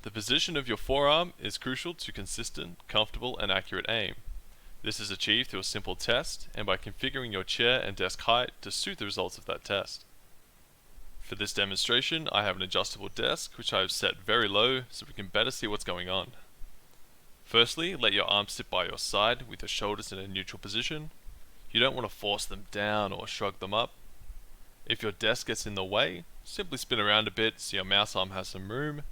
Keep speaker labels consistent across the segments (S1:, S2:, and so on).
S1: The position of your forearm is crucial to consistent, comfortable, and accurate aim. This is achieved through a simple test and by configuring your chair and desk height to suit the results of that test. For this demonstration, I have an adjustable desk which I have set very low so we can better see what's going on. Firstly, let your arms sit by your side with your shoulders in a neutral position. You don't want to force them down or shrug them up. If your desk gets in the way, simply spin around a bit so your mouse arm has some room.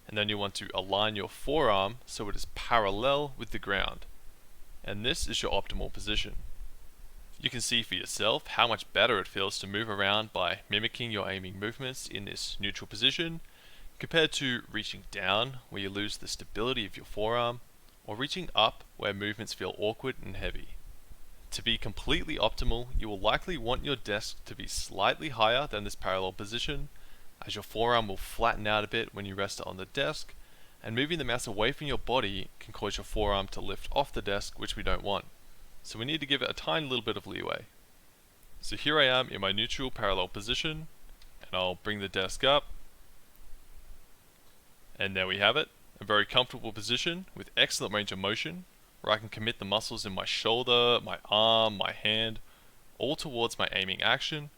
S1: And then you want to align your forearm so it is parallel with the ground. And this is your optimal position. You can see for yourself how much better it feels to move around by mimicking your aiming movements in this neutral position compared to reaching down where you lose the stability of your forearm, or reaching up where movements feel awkward and heavy. To be completely optimal, you will likely want your desk to be slightly higher than this parallel position, as your forearm will flatten out a bit when you rest it on the desk, and moving the mouse away from your body can cause your forearm to lift off the desk, which we don't want. So we need to give it a tiny little bit of leeway. So here I am in my neutral parallel position, and I'll bring the desk up. And there we have it, a very comfortable position with excellent range of motion, where I can commit the muscles in my shoulder, my arm, my hand, all towards my aiming action,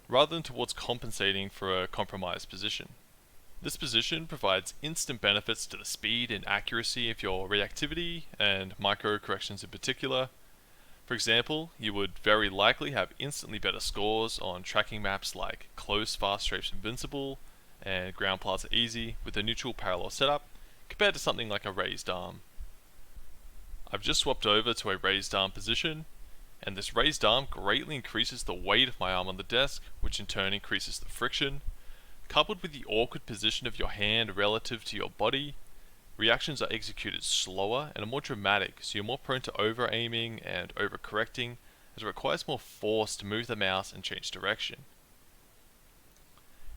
S1: rather than towards compensating for a compromised position. This position provides instant benefits to the speed and accuracy of your reactivity and micro corrections in particular. For example, you would very likely have instantly better scores on tracking maps like Close Fast Shapes Invincible and Ground Plaza Easy with a neutral parallel setup compared to something like a raised arm. I've just swapped over to a raised arm position, and this raised arm greatly increases the weight of my arm on the desk, which in turn increases the friction. Coupled with the awkward position of your hand relative to your body, reactions are executed slower and are more dramatic, so you're more prone to over-aiming and over-correcting, as it requires more force to move the mouse and change direction.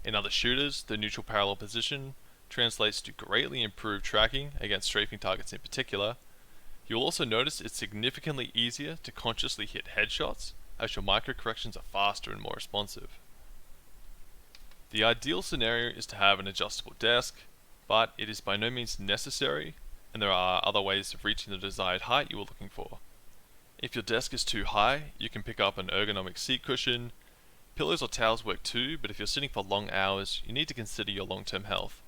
S1: In other shooters, the neutral parallel position translates to greatly improved tracking against strafing targets in particular. You'll also notice it's significantly easier to consciously hit headshots, as your micro corrections are faster and more responsive. The ideal scenario is to have an adjustable desk, but it is by no means necessary, and there are other ways of reaching the desired height you are looking for. If your desk is too high, you can pick up an ergonomic seat cushion. Pillows or towels work too, but if you're sitting for long hours, you need to consider your long-term health.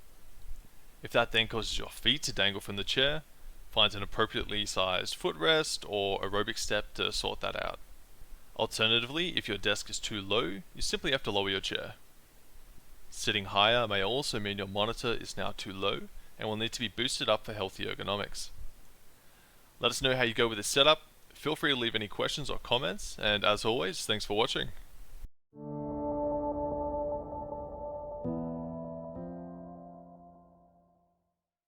S1: If that then causes your feet to dangle from the chair, find an appropriately sized footrest or aerobic step to sort that out. Alternatively, if your desk is too low, you simply have to lower your chair. Sitting higher may also mean your monitor is now too low and will need to be boosted up for healthy ergonomics. Let us know how you go with this setup. Feel free to leave any questions or comments, and as always, thanks for watching.